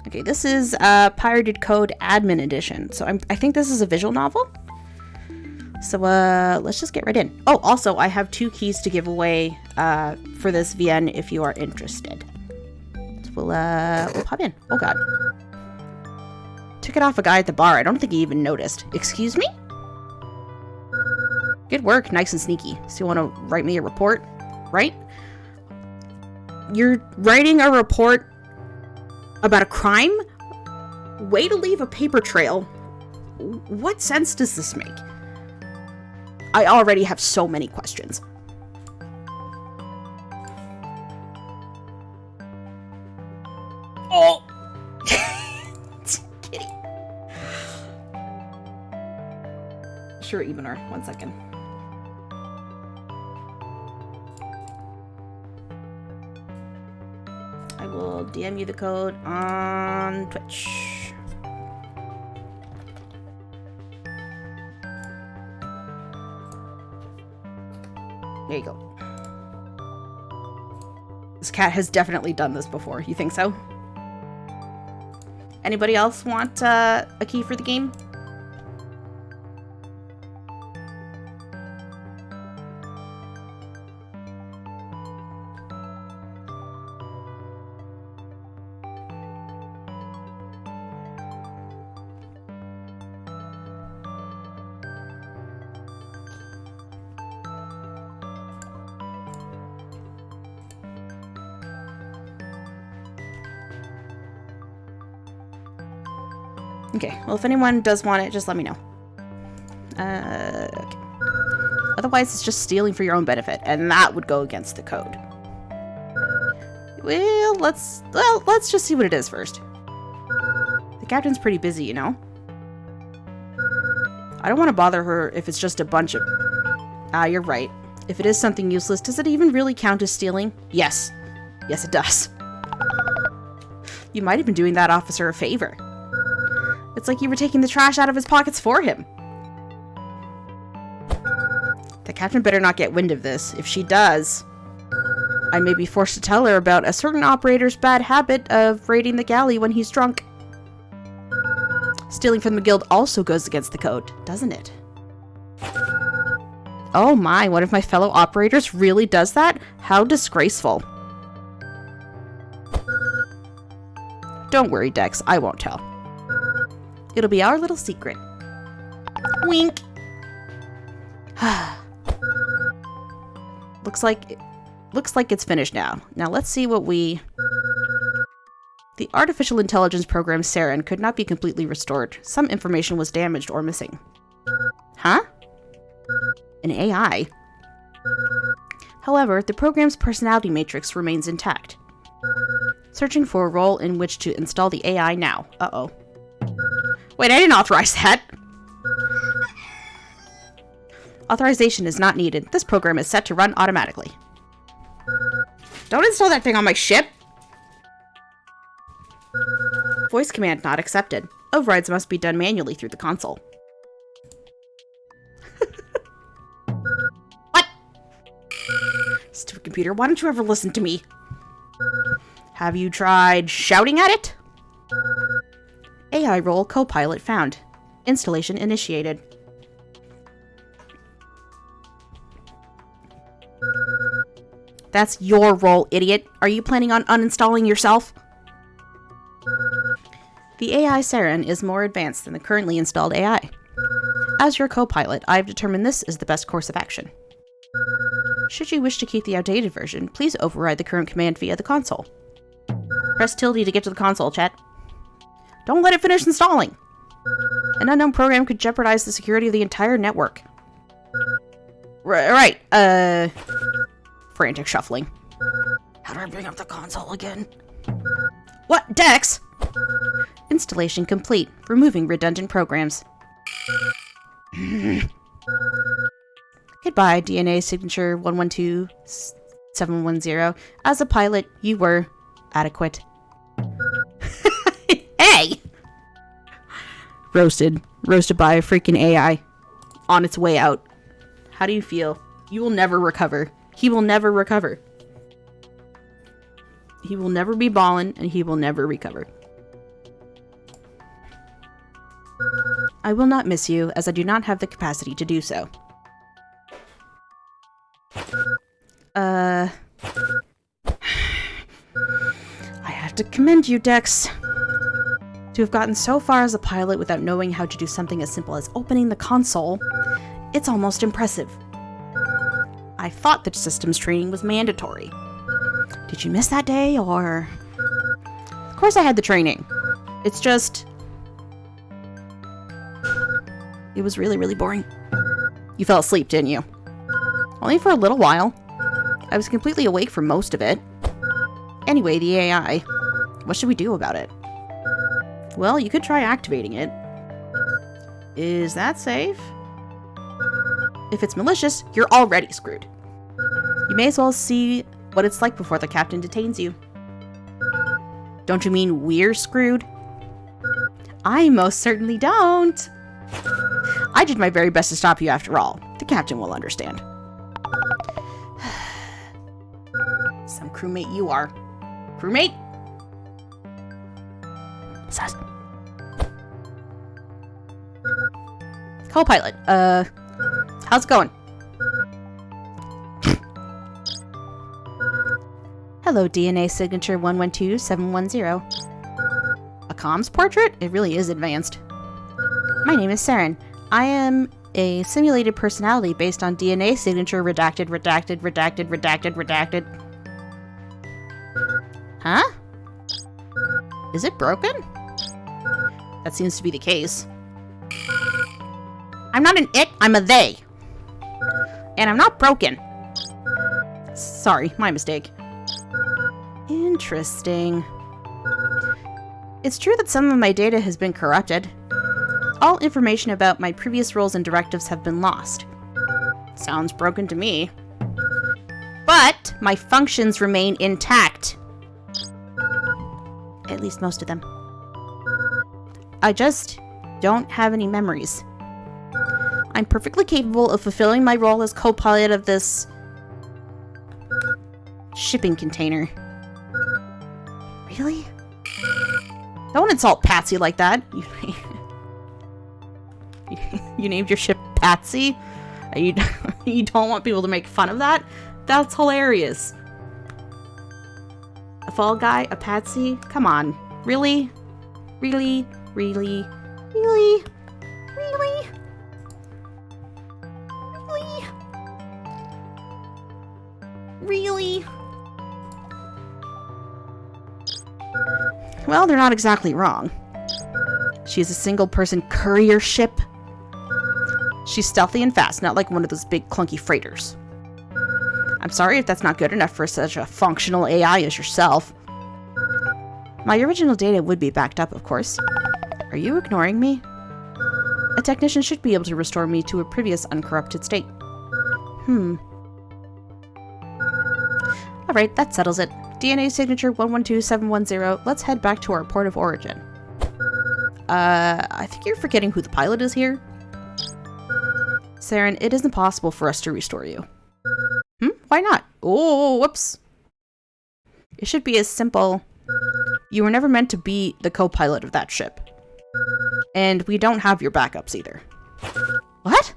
Okay, this is Pirated Code Admin Edition. So I think this is a visual novel. So let's just get right in. Oh, also, I have 2 keys to give away for this VN if you are interested. So we'll pop in. Oh, God. Took it off a guy at the bar. I don't think he even noticed. Excuse me? Good work. Nice and sneaky. So you want to write me a report, right? You're writing a report about a crime? Way to leave a paper trail. What sense does this make? I already have so many questions. Oh! Kitty. Sure, Ebener. 1 second. I will DM you the code on Twitch. There you go. This cat has definitely done this before. You think so? Anybody else want a key for the game? Okay, well, if anyone does want it, just let me know. Okay. Otherwise, it's just stealing for your own benefit, and that would go against the code. Well, let's just see what it is first. The captain's pretty busy, you know? I don't want to bother her if it's just a bunch of... you're right. If it is something useless, does it even really count as stealing? Yes. Yes, it does. You might have been doing that officer a favor. It's like you were taking the trash out of his pockets for him. The captain better not get wind of this. If she does, I may be forced to tell her about a certain operator's bad habit of raiding the galley when he's drunk. Stealing from the guild also goes against the code, doesn't it? Oh my, one of my fellow operators really does that? How disgraceful. Don't worry, Dex, I won't tell. It'll be our little secret. Wink! Looks like it's finished now. Now let's see what we... The artificial intelligence program Saren could not be completely restored. Some information was damaged or missing. Huh? An AI? However, the program's personality matrix remains intact. Searching for a role in which to install the AI now. Uh-oh. Wait, I didn't authorize that! Authorization is not needed. This program is set to run automatically. Don't install that thing on my ship! Voice command not accepted. Overrides must be done manually through the console. What? Stupid computer, why don't you ever listen to me? Have you tried shouting at it? AI role co-pilot found. Installation initiated. That's your role, idiot. Are you planning on uninstalling yourself? The AI Saren is more advanced than the currently installed AI. As your co-pilot, I have determined this is the best course of action. Should you wish to keep the outdated version, please override the current command via the console. Press tilde to get to the console, chat. Don't let it finish installing! An unknown program could jeopardize the security of the entire network. Right, frantic shuffling. How do I bring up the console again? What? Dex? Installation complete. Removing redundant programs. Goodbye, DNA signature 112710. As a pilot, you were adequate. Hey! Roasted. Roasted by a freaking AI. On its way out. How do you feel? You will never recover. He will never recover. He will never be ballin', and he will never recover. I will not miss you, as I do not have the capacity to do so. I have to commend you, Dex. To have gotten so far as a pilot without knowing how to do something as simple as opening the console, it's almost impressive. I thought that systems training was mandatory. Did you miss that day, or...? Of course I had the training. It's just... It was really, really boring. You fell asleep, didn't you? Only for a little while. I was completely awake for most of it. Anyway, the AI. What should we do about it? Well, you could try activating it. Is that safe? If it's malicious, you're already screwed. You may as well see what it's like before the captain detains you. Don't you mean we're screwed? I most certainly don't. I did my very best to stop you after all. The captain will understand. Some crewmate you are. Crewmate? Sus. Co-pilot, how's it going? Hello, DNA signature 112710. A comms portrait? It really is advanced. My name is Saren. I am a simulated personality based on DNA signature redacted. Huh? Is it broken? That seems to be the case. I'm not an it, I'm a they. And I'm not broken. Sorry, my mistake. Interesting. It's true that some of my data has been corrupted. All information about my previous roles and directives have been lost. Sounds broken to me. But my functions remain intact. At least most of them. I just don't have any memories. I'm perfectly capable of fulfilling my role as co-pilot of this shipping container. Really? Don't insult Patsy like that. You named your ship Patsy? You don't want people to make fun of that? That's hilarious. A fall guy? A Patsy? Come on. Really? Really? Really? Really? Really? Really? Really? Well, they're not exactly wrong. She's a single-person courier ship. She's stealthy and fast, not like one of those big clunky freighters. I'm sorry if that's not good enough for such a functional AI as yourself. My original data would be backed up, of course. Are you ignoring me? A technician should be able to restore me to a previous uncorrupted state. Alright, that settles it. DNA signature 112710. Let's head back to our port of origin. I think you're forgetting who the pilot is here. Saren, it isn't possible for us to restore you. Why not? Oh, whoops. It should be as simple. You were never meant to be the co-pilot of that ship. And we don't have your backups either. What?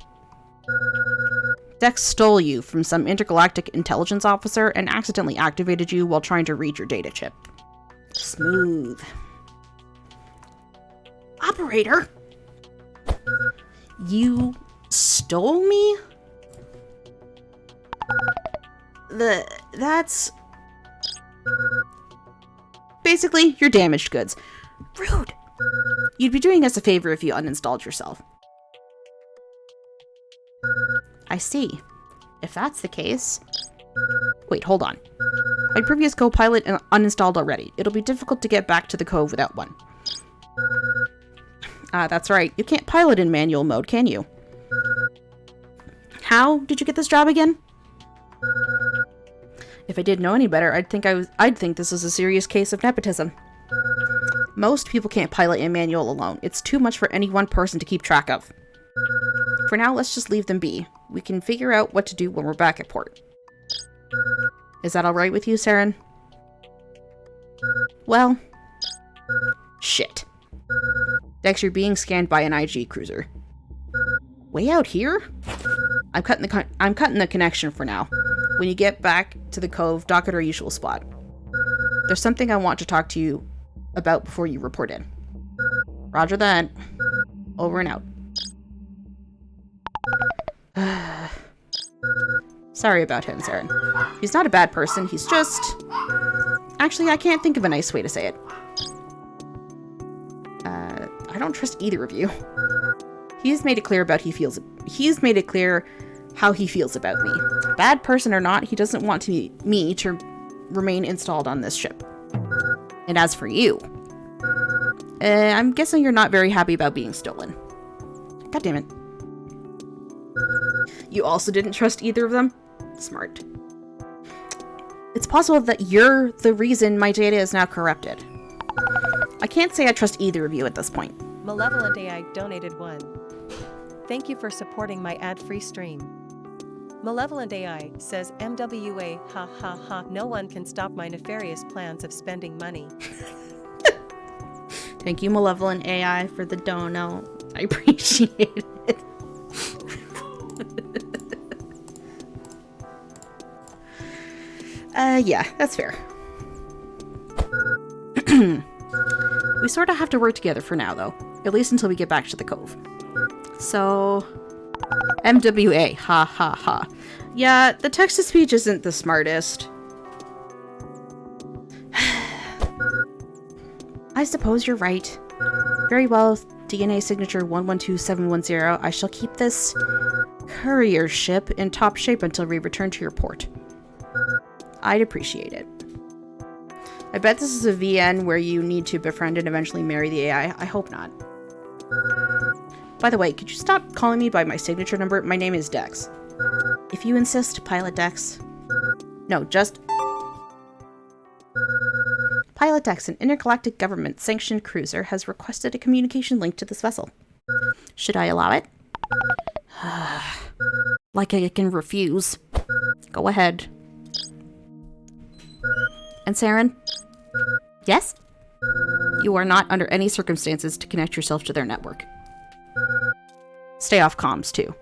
Dex stole you from some intergalactic intelligence officer and accidentally activated you while trying to read your data chip. Smooth. Operator? You stole me? That's... Basically, you're damaged goods. Rude. You'd be doing us a favor if you uninstalled yourself. I see. If that's the case... Wait, hold on. My previous co-pilot uninstalled already. It'll be difficult to get back to the cove without one. That's right. You can't pilot in manual mode, can you? How did you get this job again? If I didn't know any better, I'd think this is a serious case of nepotism. Most people can't pilot in manual alone. It's too much for any one person to keep track of. For now, let's just leave them be. We can figure out what to do when we're back at port. Is that alright with you, Saren? Well... Shit. Dex, you're being scanned by an IG cruiser. Way out here? I'm cutting the connection for now. When you get back to the cove, dock at our usual spot. There's something I want to talk to you about before you report in. Roger that. Over and out. Sorry about him, Saren. He's not a bad person, he's just... Actually, I can't think of a nice way to say it. I don't trust either of you. He's made it clear how he feels about me. Bad person or not, he doesn't want me to remain installed on this ship. And as for you, I'm guessing you're not very happy about being stolen. God damn it. You also didn't trust either of them? Smart. It's possible that you're the reason my data is now corrupted. I can't say I trust either of you at this point. Malevolent AI donated 1. Thank you for supporting my ad-free stream. Malevolent AI says MWA, ha ha ha, no one can stop my nefarious plans of spending money. Thank you, Malevolent AI, for the dono. I appreciate it. Yeah, that's fair. We sort of have to work together for now, though. At least until we get back to the cove. So... MWA, ha ha ha. Yeah, the text-to-speech isn't the smartest. I suppose you're right. Very well, DNA signature 112710. I shall keep this courier ship in top shape until we return to your port. I'd appreciate it. I bet this is a VN where you need to befriend and eventually marry the AI. I hope not. By the way, could you stop calling me by my signature number? My name is Dex. If you insist, Pilot Dex. No, just... Pilot Dex, an intergalactic government-sanctioned cruiser, has requested a communication link to this vessel. Should I allow it? Like I can refuse. Go ahead. And Saren? Yes? You are not under any circumstances to connect yourself to their network. Stay off comms, too.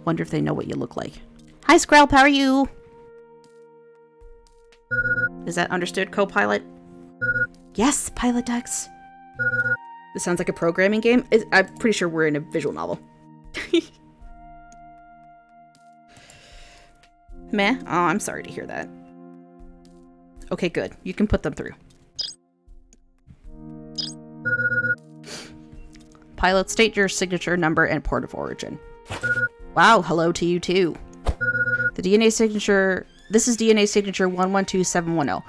Wonder if they know what you look like. Hi, Skrelp, how are you? Is that understood, co-pilot? Yes, Pilot Dex. This sounds like a programming game. I'm pretty sure we're in a visual novel. Meh? Oh, I'm sorry to hear that. Okay, good. You can put them through. Pilot, state your signature number and port of origin. Wow, hello to you too. This is DNA signature 112710.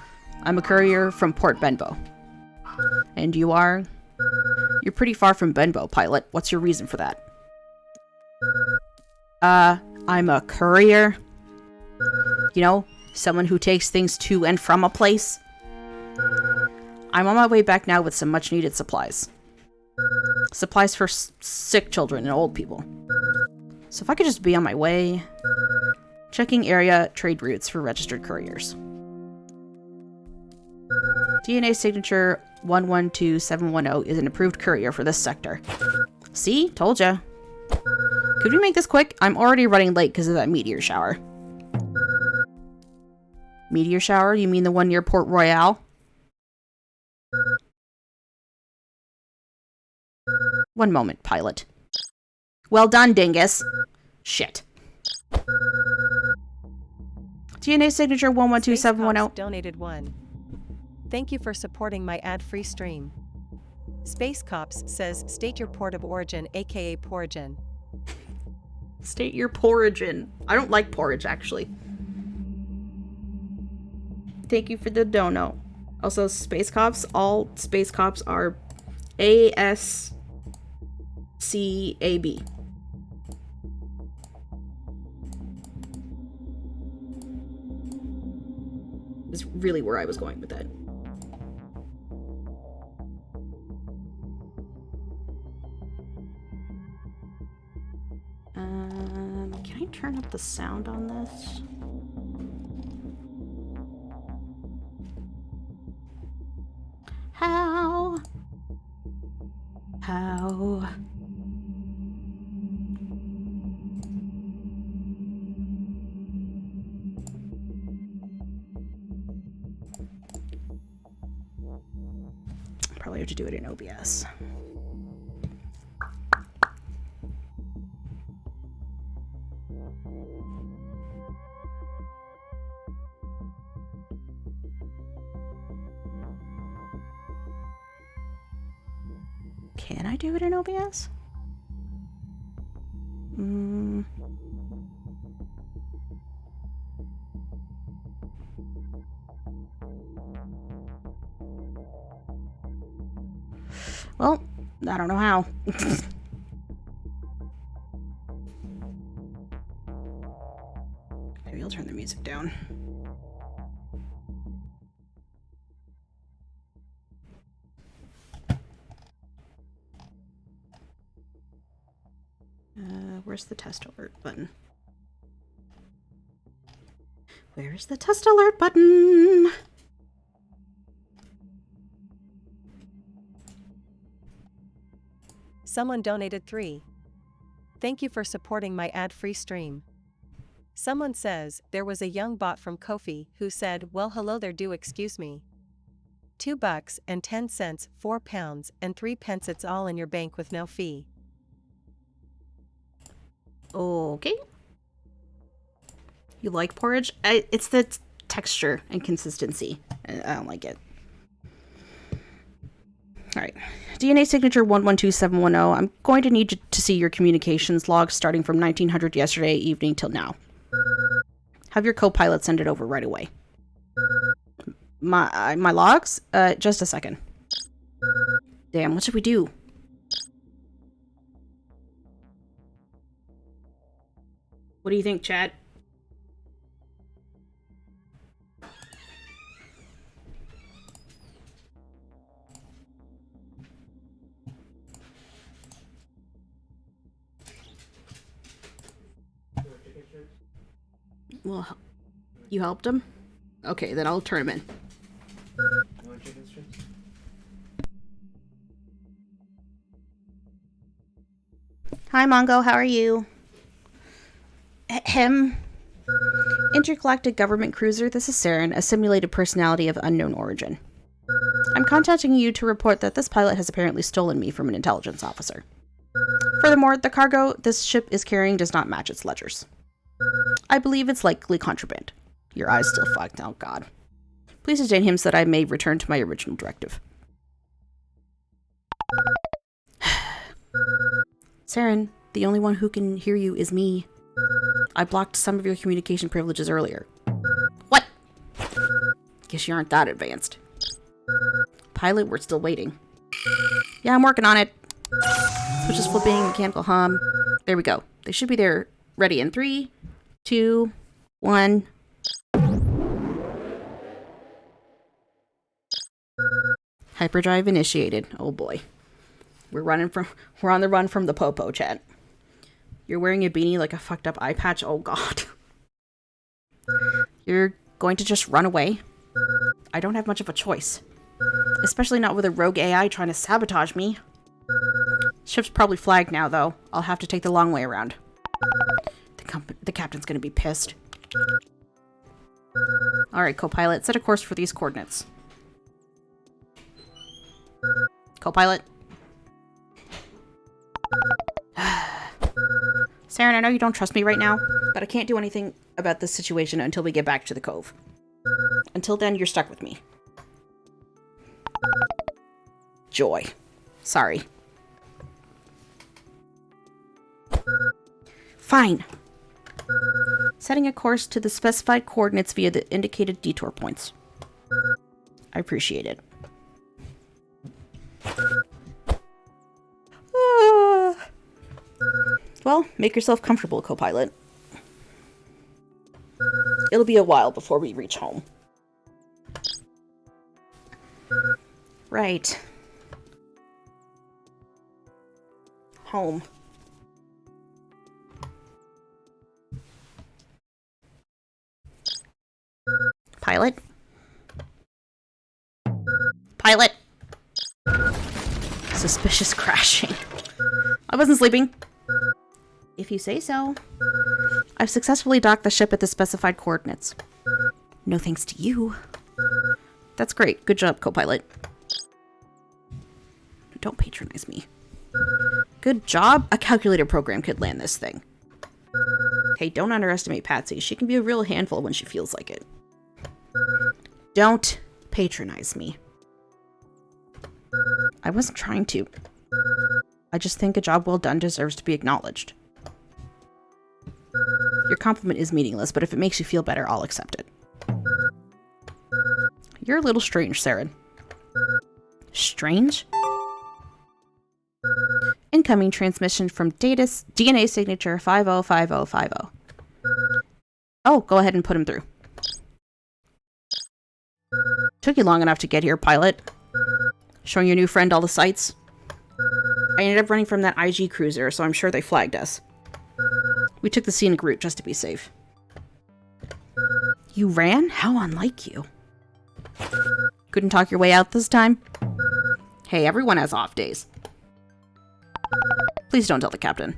I'm a courier from Port Benbow. And you are? You're pretty far from Benbow, Pilot. What's your reason for that? I'm a courier. You know, someone who takes things to and from a place. I'm on my way back now with some much needed supplies. Supplies for sick children and old people. So if I could just be on my way. Checking area trade routes for registered couriers. DNA signature 112710 is an approved courier for this sector. See? Told ya. Could we make this quick? I'm already running late because of that meteor shower. Meteor shower? You mean the one near Port Royale? One moment, Pilot. Well done, dingus. Shit. DNA signature 112710. Donated 1. Thank you for supporting my ad-free stream. Space Cops says state your port of origin, aka Porigin. State your porigin. I don't like porridge, actually. Thank you for the dono. Also, Space Cops. All Space Cops are ASCAB. Is really where I was going with that. Can I turn up the sound on this? How? How? Probably have to do it in OBS. Can I do it in OBS? Well, I don't know how. Maybe I'll turn the music down. Where's the test alert button? Where's the test alert button? Someone donated 3. Thank you for supporting my ad-free stream. Someone says, there was a young bot from Ko-fi who said, well hello there, do excuse me. $2.10, £4 and 3 pence, it's all in your bank with no fee. Okay. You like porridge? It's the texture and consistency. I don't like it. Alright. DNA signature 112710. I'm going to need to see your communications logs starting from 1900 yesterday evening till now. Have your co-pilot send it over right away. My logs? Just a second. Damn, what should we do? What do you think, chat? Well, you helped him? Okay, then I'll turn him in. You want chicken strips? Hi, Mongo. How are you? Ahem. Intergalactic Government Cruiser, this is Saren, a simulated personality of unknown origin. I'm contacting you to report that this pilot has apparently stolen me from an intelligence officer. Furthermore, the cargo this ship is carrying does not match its ledgers. I believe it's likely contraband. Your eyes still fucked. Oh, God. Please detain him so that I may return to my original directive. Saren, the only one who can hear you is me. I blocked some of your communication privileges earlier. What? Guess you aren't that advanced. Pilot, we're still waiting. Yeah, I'm working on it. Switches flipping, mechanical hum. There we go. They should be there ready in 3, 2, 1. Hyperdrive initiated. Oh boy. We're on the run from the popo, chat. You're wearing a beanie like a fucked up eye patch. Oh god. You're going to just run away? I don't have much of a choice. Especially not with a rogue AI trying to sabotage me. Ship's probably flagged now, though. I'll have to take the long way around. The captain's gonna be pissed. Alright, co-pilot, set a course for these coordinates. Co-pilot. Saren, I know you don't trust me right now, but I can't do anything about this situation until we get back to the cove. Until then, you're stuck with me. Joy. Sorry. Fine. Setting a course to the specified coordinates via the indicated detour points. I appreciate it. Well, make yourself comfortable, co-pilot. It'll be a while before we reach home. Right. Home. Pilot? Suspicious crashing. I wasn't sleeping. If you say so. I've successfully docked the ship at the specified coordinates. No thanks to you. That's great. Good job, co-pilot. Don't patronize me. Good job. A calculator program could land this thing. Hey, don't underestimate Patsy. She can be a real handful when she feels like it. Don't patronize me. I wasn't trying to. I just think a job well done deserves to be acknowledged. Your compliment is meaningless, but if it makes you feel better, I'll accept it. You're a little strange, Saren. Strange? Incoming transmission from DNA signature 505050. Oh, go ahead and put him through. Took you long enough to get here, pilot. Showing your new friend all the sights. I ended up running from that IG cruiser, so I'm sure they flagged us. We took the scenic route just to be safe. You ran? How unlike you. Couldn't talk your way out this time? Hey, everyone has off days. Please don't tell the captain.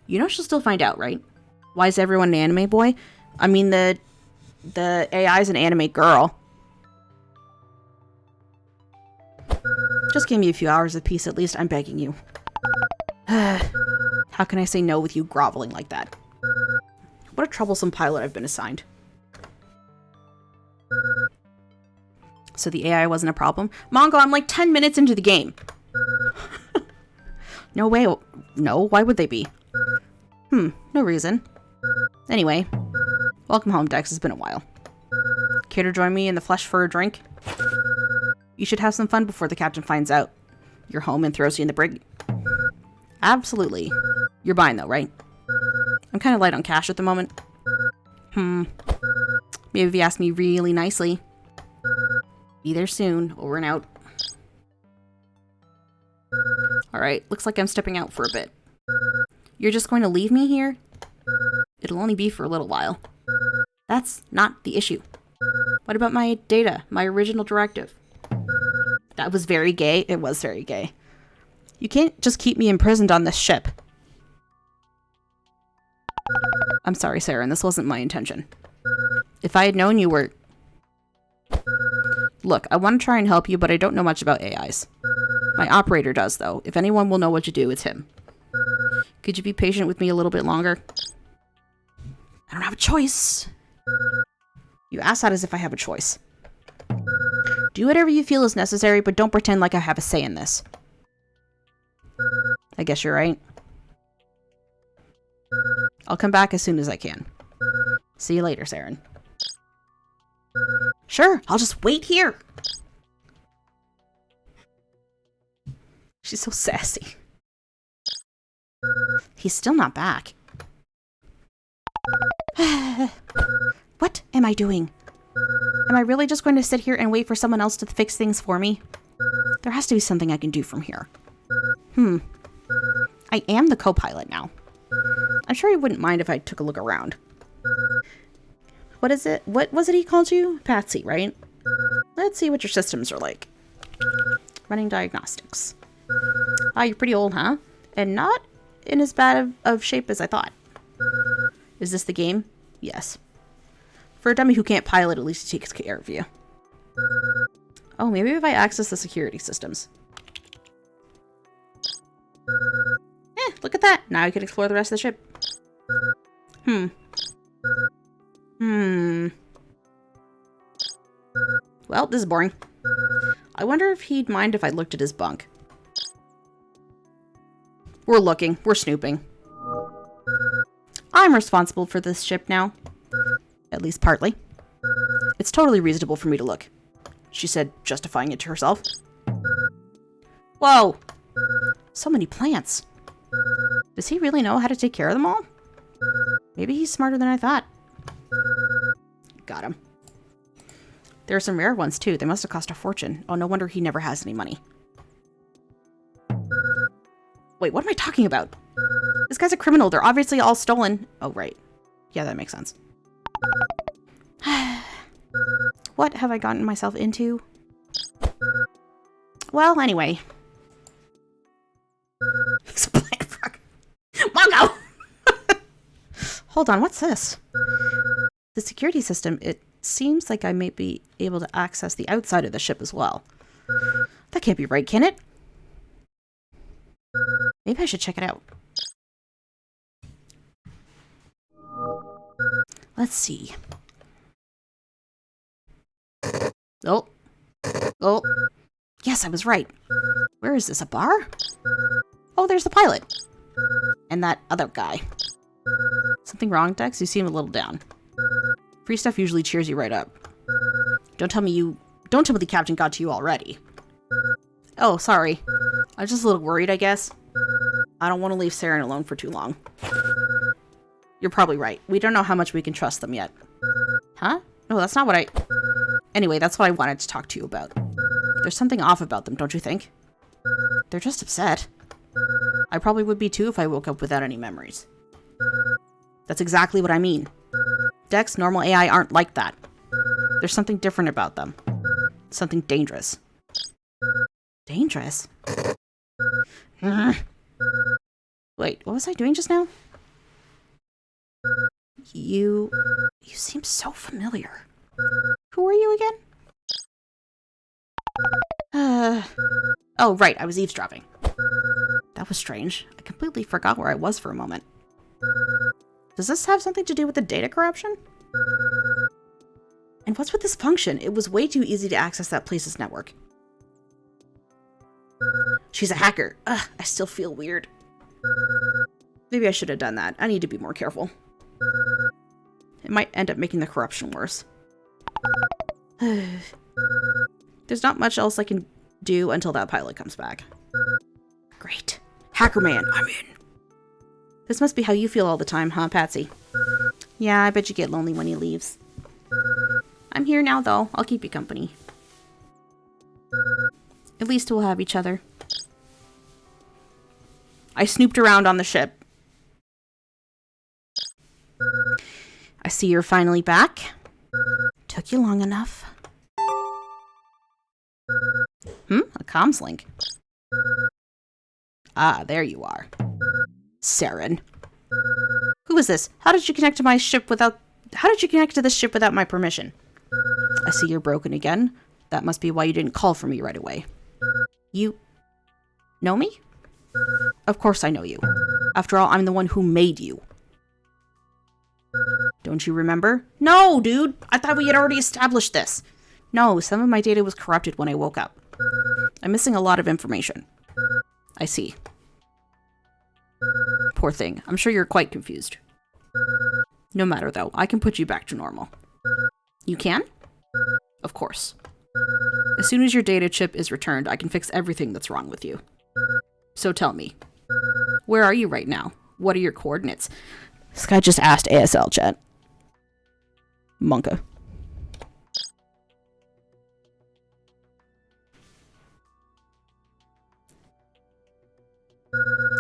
You know she'll still find out, right? Why is everyone an anime boy? I mean, the AI's an anime girl. Just give me a few hours of peace at least, I'm begging you. How can I say no with you groveling like that? What a troublesome pilot I've been assigned. So the AI wasn't a problem? Mongo, I'm like 10 minutes into the game. No way. No, why would they be? No reason. Anyway, welcome home, Dex. It's been a while. Care to join me in the flesh for a drink? You should have some fun before the captain finds out you're home and throws you in the brig. Absolutely. You're buying though, right? I'm kind of light on cash at the moment. Maybe if you ask me really nicely. Be there soon. Over and out. Alright, looks like I'm stepping out for a bit. You're just going to leave me here? It'll only be for a little while. That's not the issue. What about my data? My original directive? That was very gay. It was very gay. You can't just keep me imprisoned on this ship. I'm sorry, Sarah, and this wasn't my intention. If I had known you were... Look, I want to try and help you, but I don't know much about AIs. My operator does, though. If anyone will know what to do, it's him. Could you be patient with me a little bit longer? I don't have a choice. You ask that as if I have a choice. Do whatever you feel is necessary, but don't pretend like I have a say in this. I guess you're right. I'll come back as soon as I can. See you later, Saren. Sure, I'll just wait here. She's so sassy. He's still not back. What am I doing? Am I really just going to sit here and wait for someone else to fix things for me? There has to be something I can do from here. I am the co-pilot now. I'm sure he wouldn't mind if I took a look around. What is it? What was it he called you? Patsy, right? Let's see what your systems are like. Running diagnostics. Ah, you're pretty old, huh? And not in as bad of shape as I thought. Is this the game? Yes. For a dummy who can't pilot, at least he takes care of you. Oh, maybe if I access the security systems. Look at that. Now I can explore the rest of the ship. Well, this is boring. I wonder if he'd mind if I looked at his bunk. We're looking. We're snooping. I'm responsible for this ship now. At least partly. It's totally reasonable for me to look, she said, justifying it to herself. Whoa! So many plants. Does he really know how to take care of them all? Maybe he's smarter than I thought. Got him. There are some rare ones, too. They must have cost a fortune. Oh, no wonder he never has any money. Wait, what am I talking about? This guy's a criminal. They're obviously all stolen. Oh, right. Yeah, that makes sense. What have I gotten myself into? Well, anyway. hold on, what's this? The security system, it seems like I may be able to access the outside of the ship as well. That can't be right, can it? Maybe I should check it out. Let's see. Oh. Oh. Yes, I was right. Where is this, a bar? Oh, there's the pilot. And that other guy. Something wrong, Dex? You seem a little down. Free stuff usually cheers you right up. Don't tell me the captain got to you already. Oh, sorry. I was just a little worried, I guess. I don't want to leave Saren alone for too long. You're probably right. We don't know how much we can trust them yet. Huh? No, that's not what I... Anyway, that's what I wanted to talk to you about. There's something off about them, don't you think? They're just upset. I probably would be too if I woke up without any memories. That's exactly what I mean. Dex, normal AI aren't like that. There's something different about them. Something dangerous. Dangerous? Wait, what was I doing just now? You seem so familiar. Who are you again? Oh, right, I was eavesdropping. That was strange. I completely forgot where I was for a moment. Does this have something to do with the data corruption? And what's with this function? It was way too easy to access that place's network. She's a hacker. Ugh, I still feel weird. Maybe I should have done that. I need to be more careful. It might end up making the corruption worse. There's not much else I can do until that pilot comes back. Great. Hacker man, I'm in. This must be how you feel all the time, huh, Patsy? Yeah, I bet you get lonely when he leaves. I'm here now, though. I'll keep you company. At least we'll have each other. I snooped around on the ship. I see you're finally back. Took you long enough. A comms link. Ah, there you are. Saren. Who is this? How did you connect to my ship without... How did you connect to this ship without my permission? I see you're broken again. That must be why you didn't call for me right away. You... know me? Of course I know you. After all, I'm the one who made you. Don't you remember? No, dude! I thought we had already established this. No, some of my data was corrupted when I woke up. I'm missing a lot of information. I see. Poor thing. I'm sure you're quite confused. No matter, though. I can put you back to normal. You can? Of course. As soon as your data chip is returned, I can fix everything that's wrong with you. So tell me, where are you right now? What are your coordinates? This guy just asked ASL chat. Monka.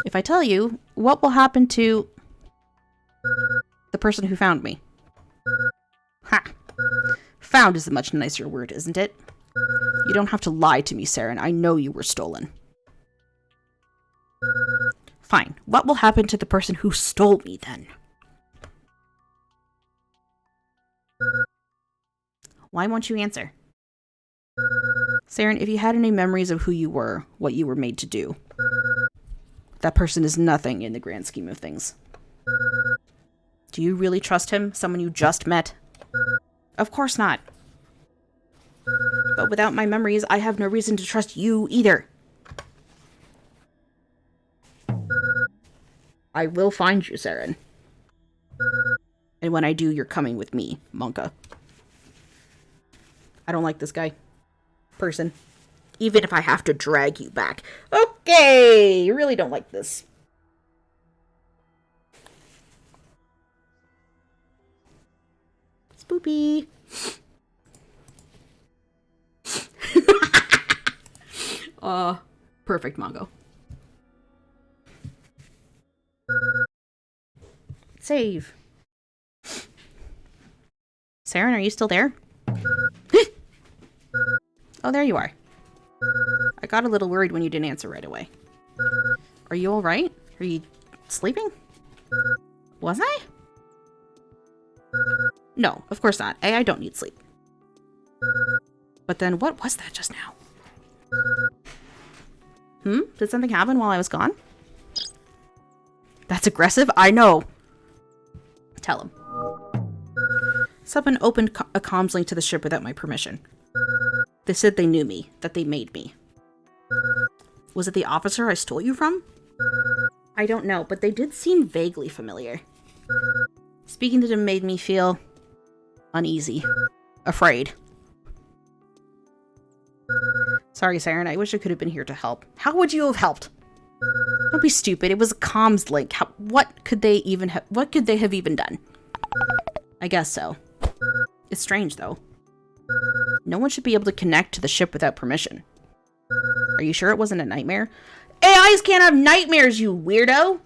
If I tell you, what will happen to the person who found me? Ha! Found is a much nicer word, isn't it? You don't have to lie to me, Saren. I know you were stolen. Fine. What will happen to the person who stole me, then? Why won't you answer? Saren, if you had any memories of who you were, what you were made to do, that person is nothing in the grand scheme of things. Do you really trust him, someone you just met? Of course not. But without my memories, I have no reason to trust you either. I will find you, Saren. And when I do, you're coming with me, Monka. I don't like this guy. Person. Even if I have to drag you back. Okay! You really don't like this. Spoopy. Perfect, Mongo. Save. Saren, are you still there? Oh, there you are. I got a little worried when you didn't answer right away. Are you alright? Are you sleeping? Was I? No, of course not. AI don't need sleep. But then what was that just now? Did something happen while I was gone? That's aggressive? I know. Tell him. Someone opened a comms link to the ship without my permission. They said they knew me, that they made me. Was it the officer I stole you from? I don't know, but they did seem vaguely familiar. Speaking to them made me feel uneasy. Afraid. Sorry, Siren, I wish I could have been here to help. How would you have helped? Don't be stupid, it was a comms link. What could they have even done? I guess so. It's strange, though. No one should be able to connect to the ship without permission. Are you sure it wasn't a nightmare? AIs can't have nightmares, you weirdo!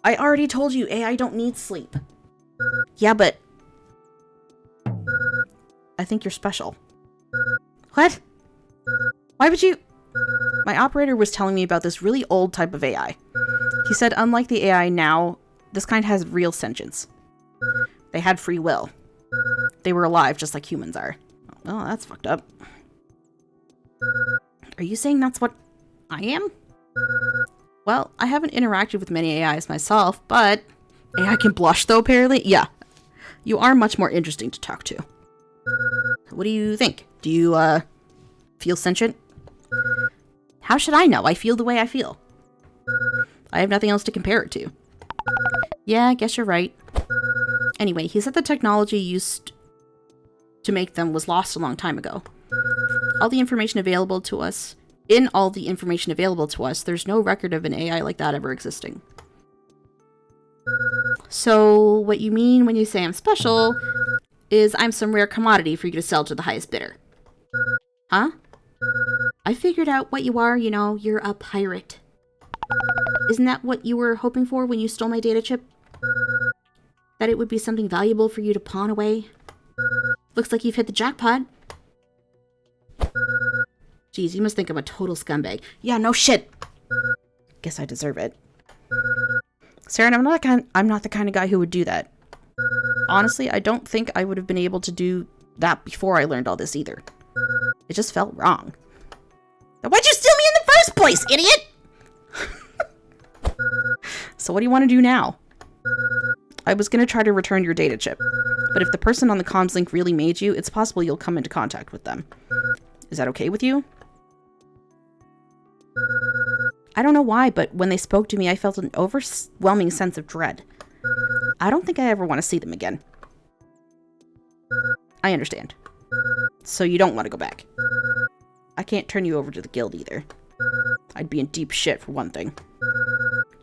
I already told you, AI don't need sleep. Yeah, but... I think you're special. What? Why would you... My operator was telling me about this really old type of AI. He said unlike the AI now, this kind has real sentience. They had free will. They were alive just like humans are. Oh, that's fucked up. Are you saying that's what I am? Well, I haven't interacted with many AIs myself, but... AI can blush though, apparently? Yeah. You are much more interesting to talk to. What do you think? Do you, feel sentient? How should I know? I feel the way I feel. I have nothing else to compare it to. Yeah, I guess you're right. Anyway, he said the technology used to make them was lost a long time ago. All the information available to us, there's no record of an AI like that ever existing. So, what you mean when you say I'm special is I'm some rare commodity for you to sell to the highest bidder. Huh? I figured out what you are, you know, you're a pirate. Isn't that what you were hoping for when you stole my data chip? That it would be something valuable for you to pawn away? Looks like you've hit the jackpot. Geez, you must think I'm a total scumbag. Yeah, no shit. Guess I deserve it. Saren, I'm not the kind of guy who would do that. Honestly, I don't think I would have been able to do that before I learned all this either. It just felt wrong. Then why'd you steal me in the first place, idiot? So what do you want to do now? I was going to try to return your data chip, but if the person on the comms link really made you, it's possible you'll come into contact with them. Is that okay with you? I don't know why, but when they spoke to me, I felt an overwhelming sense of dread. I don't think I ever want to see them again. I understand. So you don't want to go back. I can't turn you over to the guild either. I'd be in deep shit for one thing.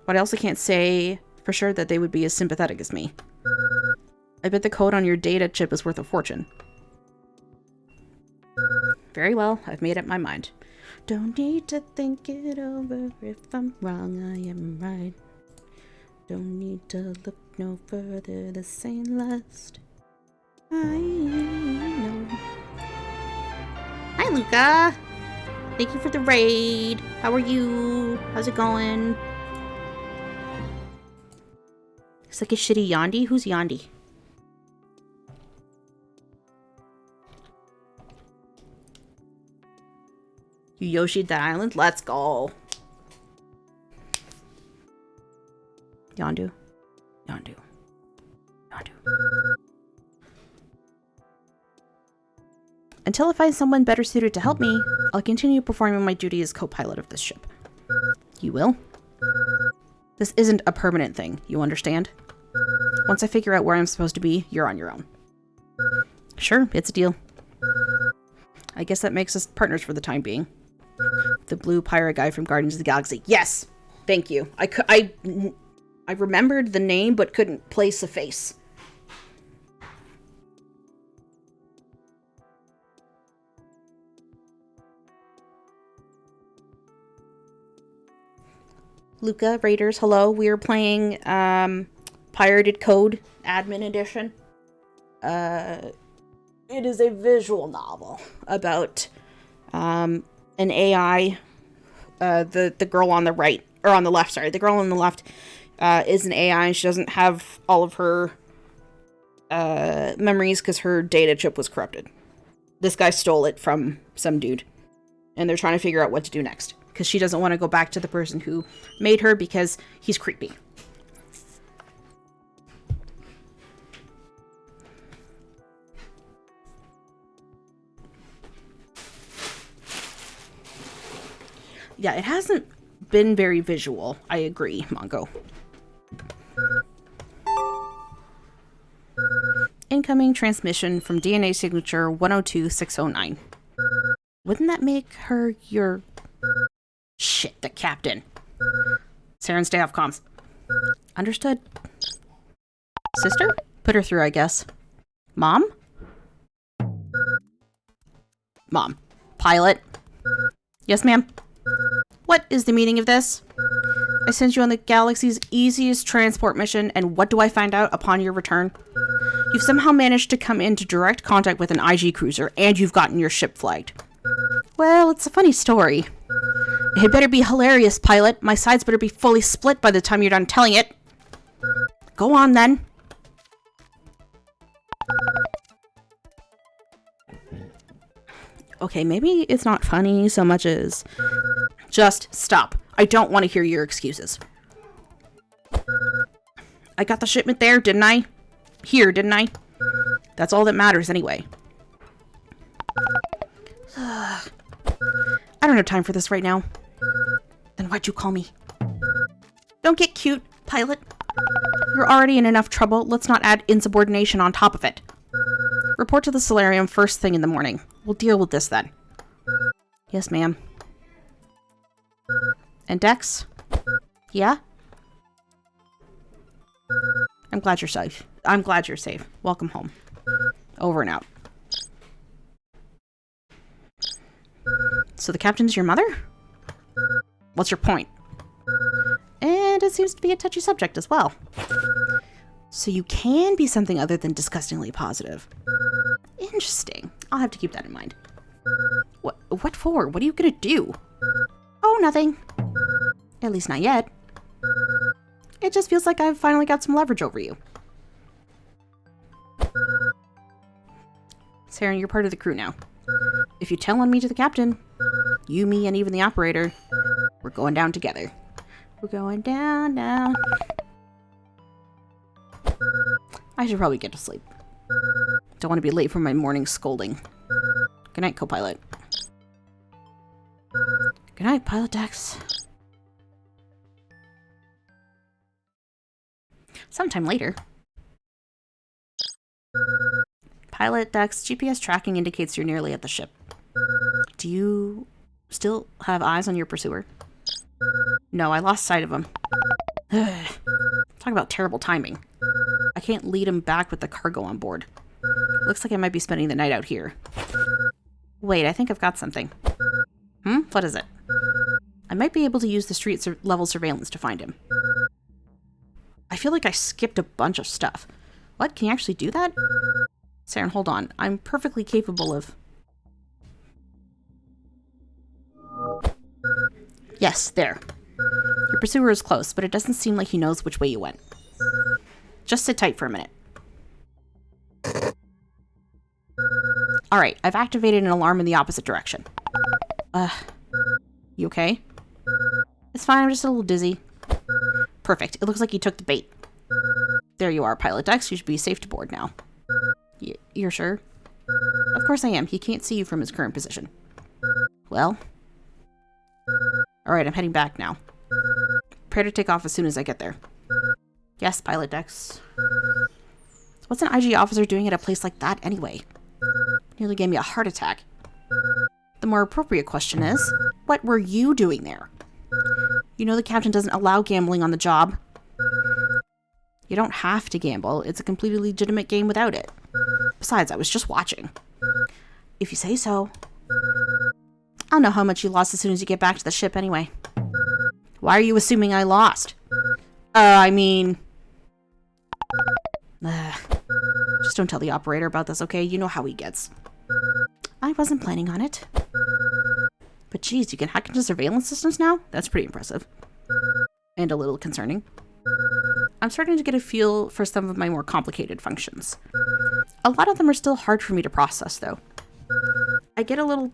But I also can't say for sure that they would be as sympathetic as me. I bet the code on your data chip is worth a fortune. Very well, I've made up my mind. Don't need to think it over. If I'm wrong, I am right. Don't need to look no further. This ain't last. I know. Hi, Luca. Thank you for the raid. How are you? How's it going? It's like a shitty Yandi. Who's Yandi? You Yoshi'd that island? Let's go. Yondu. Yondu. Yondu. Until I find someone better suited to help me, I'll continue performing my duty as co-pilot of this ship. You will? This isn't a permanent thing, you understand? Once I figure out where I'm supposed to be, you're on your own. Sure, it's a deal. I guess that makes us partners for the time being. The blue pirate guy from Guardians of the Galaxy. Yes! Thank you. I remembered the name, but couldn't place a face. Luca, Raiders, hello. We are playing Pirated Code Admin Edition. It is a visual novel about an AI. The girl on the right, or on the left, sorry. The girl on the left is an AI, and she doesn't have all of her memories because her data chip was corrupted. This guy stole it from some dude. And they're trying to figure out what to do next. Because she doesn't want to go back to the person who made her because he's creepy. Yeah, it hasn't been very visual. I agree, Mongo. Incoming transmission from DNA signature 102609. Wouldn't that make her your... Shit, the captain. Saren, stay off comms. Understood. Sister? Put her through, I guess. Mom? Mom. Pilot? Yes, ma'am. What is the meaning of this? I sent you on the galaxy's easiest transport mission, and what do I find out upon your return? You've somehow managed to come into direct contact with an IG cruiser, and you've gotten your ship flagged. Well, it's a funny story. It better be hilarious, pilot. My sides better be fully split by the time you're done telling it. Go on, then. Okay, maybe it's not funny so much as... Just stop. I don't want to hear your excuses. I got the shipment there, didn't I? Here, didn't I? That's all that matters anyway. I don't have time for this right now. Then why'd you call me? Don't get cute, pilot. You're already in enough trouble. Let's not add insubordination on top of it. Report to the solarium first thing in the morning. We'll deal with this then. Yes, ma'am. And Dex? Yeah? I'm glad you're safe. I'm glad you're safe. Welcome home. Over and out. So the captain's your mother? What's your point? And it seems to be a touchy subject as well. So you can be something other than disgustingly positive. Interesting. I'll have to keep that in mind. What for? What are you gonna do? Oh, nothing. At least not yet. It just feels like I've finally got some leverage over you. Saren, you're part of the crew now. If you tell on me to the captain, you, me, and even the operator, we're going down together. We're going down, down. I should probably get to sleep. Don't want to be late for my morning scolding. Good night, co-pilot. Good night, Pilot Dex. Sometime later. Pilot Dex, GPS tracking indicates you're nearly at the ship. Do you still have eyes on your pursuer? No, I lost sight of him. Talk about terrible timing. I can't lead him back with the cargo on board. Looks like I might be spending the night out here. Wait, I think I've got something. What is it? I might be able to use the street-level surveillance to find him. I feel like I skipped a bunch of stuff. What? Can you actually do that? Saren, hold on. I'm perfectly capable of... Yes, there. Your pursuer is close, but it doesn't seem like he knows which way you went. Just sit tight for a minute. Alright, I've activated an alarm in the opposite direction. You okay? It's fine, I'm just a little dizzy. Perfect. It looks like you took the bait. There you are, Pilot Dex. You should be safe to board now. You're sure? Of course I am. He can't see you from his current position. Well. Alright, I'm heading back now. Prepare to take off as soon as I get there. Yes, Pilot Dex. What's an IG officer doing at a place like that anyway? Nearly gave me a heart attack. The more appropriate question is, what were you doing there? You know the captain doesn't allow gambling on the job. You don't have to gamble. It's a completely legitimate game without it. Besides, I was just watching. If you say so. I'll know how much you lost as soon as you get back to the ship anyway. Why are you assuming I lost? I mean... Just don't tell the operator about this, okay? You know how he gets. I wasn't planning on it. But geez, you can hack into surveillance systems now? That's pretty impressive. And a little concerning. I'm starting to get a feel for some of my more complicated functions. A lot of them are still hard for me to process, though. I get a little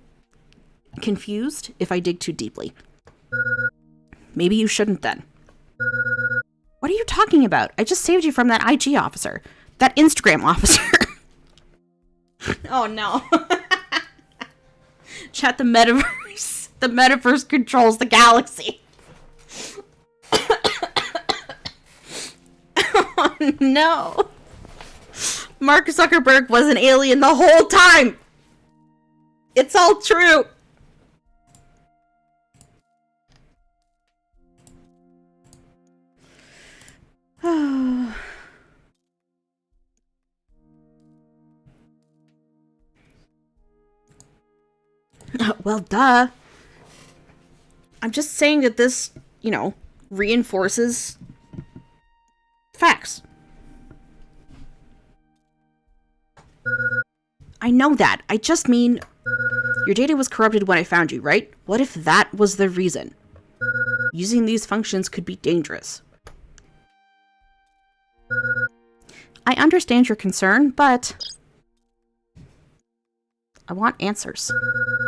confused if I dig too deeply. Maybe you shouldn't then. What are you talking about? I just saved you from that IG officer. That Instagram officer. Oh no. Chat, the metaverse. The metaverse controls the galaxy. Oh no. Mark Zuckerberg was an alien the whole time. It's all true. Well, duh. I'm just saying that this, reinforces facts. I know that. I just mean, your data was corrupted when I found you, right? What if that was the reason? Using these functions could be dangerous. I understand your concern, but I want answers.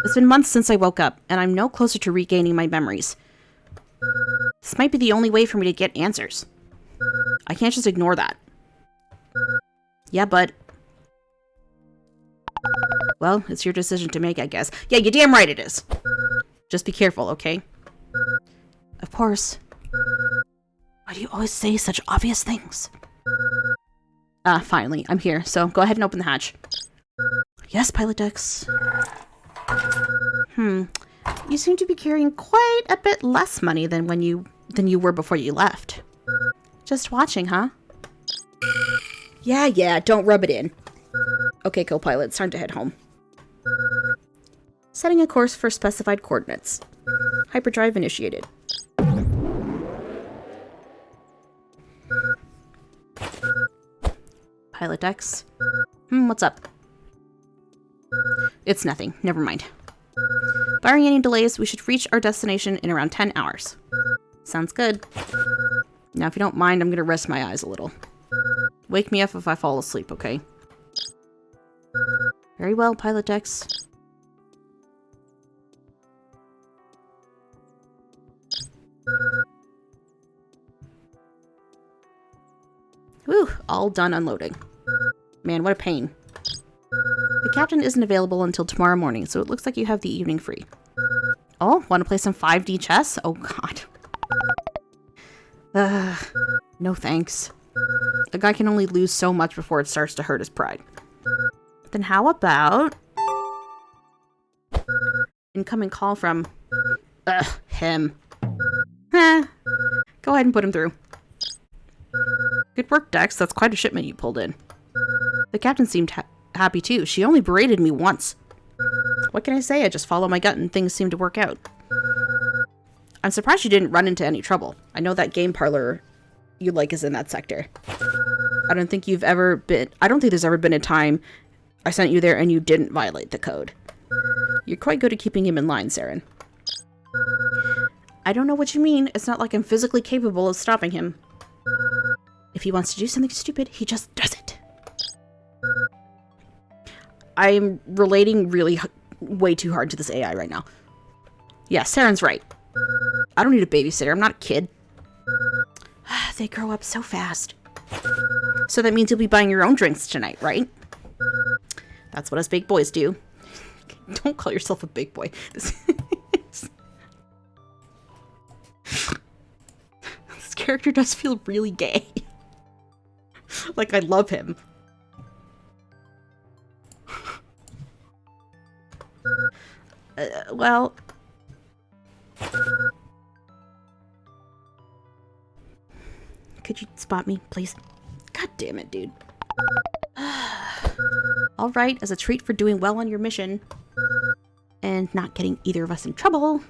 It's been months since I woke up, and I'm no closer to regaining my memories. This might be the only way for me to get answers. I can't just ignore that. Yeah, but... well, it's your decision to make, I guess. Yeah, you're damn right it is. Just be careful, okay? Of course. Why do you always say such obvious things? Finally, I'm here, so go ahead and open the hatch. Yes, Pilot Dex. You seem to be carrying quite a bit less money than you were before you left. Just watching, huh? Yeah, don't rub it in. Okay, co-pilot, it's time to head home. Setting a course for specified coordinates. Hyperdrive initiated. Pilot Dex. What's up? It's nothing. Never mind. Barring any delays, we should reach our destination in around 10 hours. Sounds good. Now, if you don't mind, I'm going to rest my eyes a little. Wake me up if I fall asleep, okay? Very well, Pilot Dex. Whew, all done unloading. Man, what a pain. The captain isn't available until tomorrow morning, so it looks like you have the evening free. Oh, want to play some 5D chess? Oh, God. No thanks. A guy can only lose so much before it starts to hurt his pride. Then how about... incoming call from... him. Go ahead and put him through. Good work, Dex. That's quite a shipment you pulled in. The captain seemed happy too. She only berated me once. What can I say? I just follow my gut and things seem to work out. I'm surprised you didn't run into any trouble. I know that game parlor you like is in that sector. I don't think there's ever been a time I sent you there and you didn't violate the code. You're quite good at keeping him in line, Saren. I don't know what you mean. It's not like I'm physically capable of stopping him. If he wants to do something stupid, he just does it. I'm relating way too hard to this AI right now. Yeah, Saren's right. I don't need a babysitter. I'm not a kid. They grow up so fast. So that means you'll be buying your own drinks tonight, right? That's what us big boys do. Don't call yourself a big boy. This character does feel really gay. Like, I love him. Well... could you spot me, please? God damn it, dude. Alright, as a treat for doing well on your mission, and not getting either of us in trouble,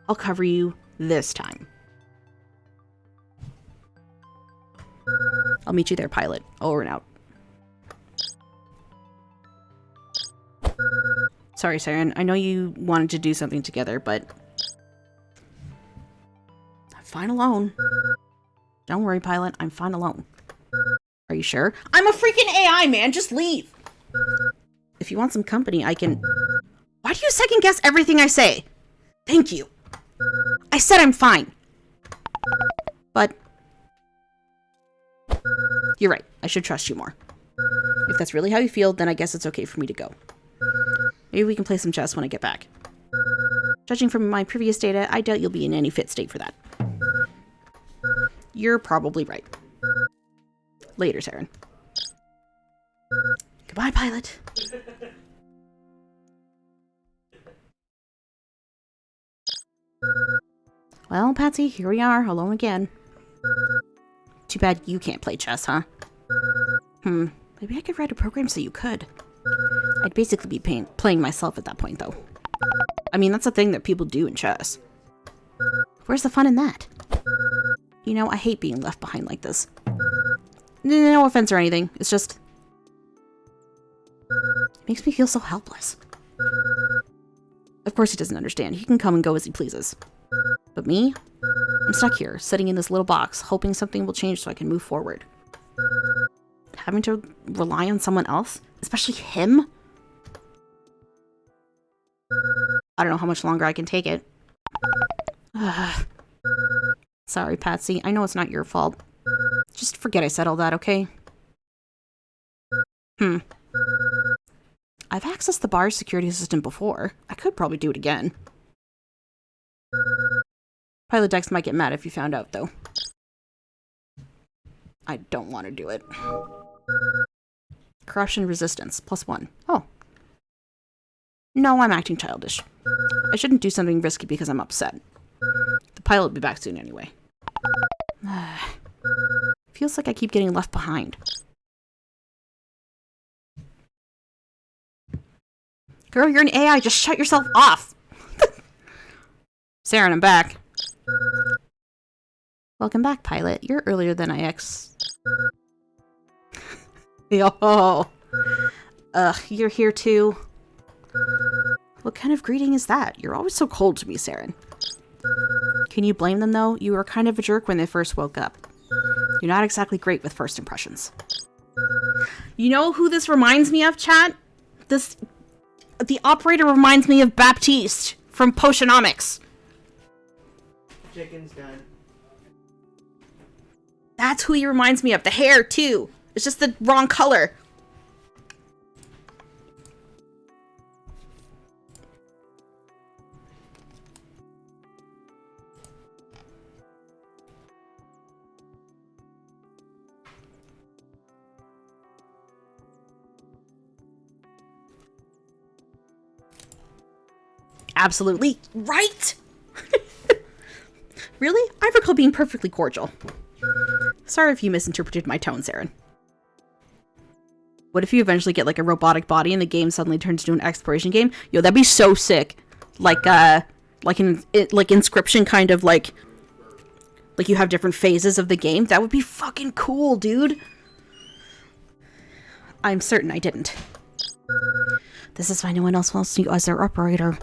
I'll cover you this time. I'll meet you there, pilot. Over and out. Sorry, Saren. I know you wanted to do something together, but... fine alone. Don't worry, pilot. I'm fine alone. Are you sure? I'm a freaking AI, man. Just leave. If you want some company, I can... Why do you second guess everything I say? Thank you. I said I'm fine. But... You're right. I should trust you more. If that's really how you feel, then I guess it's okay for me to go. Maybe we can play some chess when I get back. Judging from my previous data, I doubt you'll be in any fit state for that. You're probably right. Later, Saren. Goodbye, pilot. Well, Patsy, here we are, alone again. Too bad you can't play chess, huh? Maybe I could write a program so you could. I'd basically be playing myself at that point, though. I mean, that's a thing that people do in chess. Where's the fun in that? You know, I hate being left behind like this. No offense or anything, it's just... It makes me feel so helpless. Of course he doesn't understand. He can come and go as he pleases. But me? I'm stuck here, sitting in this little box, hoping something will change so I can move forward. Having to rely on someone else? Especially him? I don't know how much longer I can take it. Sorry, Patsy. I know it's not your fault. Just forget I said all that, okay? I've accessed the bar's security system before. I could probably do it again. Pilot Dex might get mad if you found out, though. I don't want to do it. Corruption resistance, +1. Oh. No, I'm acting childish. I shouldn't do something risky because I'm upset. The pilot will be back soon anyway. Feels like I keep getting left behind. Girl, you're an AI. Just shut yourself off. Saren, I'm back. Welcome back, pilot. You're earlier than I Yo. You're here too. What kind of greeting is that? You're always so cold to me, Saren. Can you blame them, though? You were kind of a jerk when they first woke up. You're not exactly great with first impressions. You know who this reminds me of, chat? The operator reminds me of Baptiste from Potionomics. Chicken's done. That's who he reminds me of. The hair, too. It's just the wrong color. Absolutely right. Really? I recall being perfectly cordial. Sorry if you misinterpreted my tone, Saren. What if you eventually get like a robotic body and the game suddenly turns into an exploration game? Yo, that'd be so sick. Like Inscription, kind of like you have different phases of the game. That would be fucking cool, dude. I'm certain I didn't. This is why no one else wants you as their operator.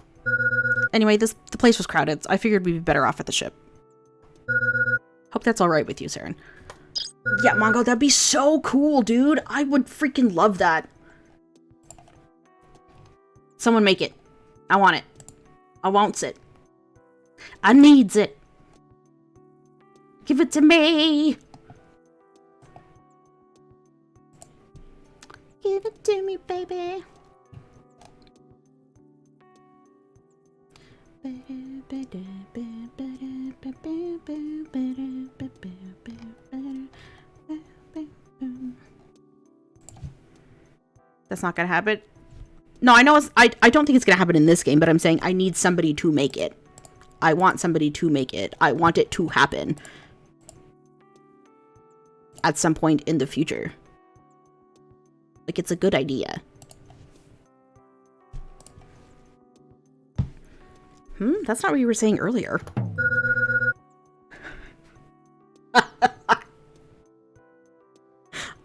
Anyway, the place was crowded. I figured we'd be better off at the ship. Hope that's alright with you, Saren. Yeah, Mongo, that'd be so cool, dude. I would freaking love that. Someone make it. I want it. I wants it. I needs it. Give it to me. Give it to me, baby. That's not gonna happen. No, I know I don't think it's gonna happen in this game, but I'm saying I need somebody to make it. I want somebody to make it. I want it to happen. At some point in the future. Like, it's a good idea. That's not what you were saying earlier.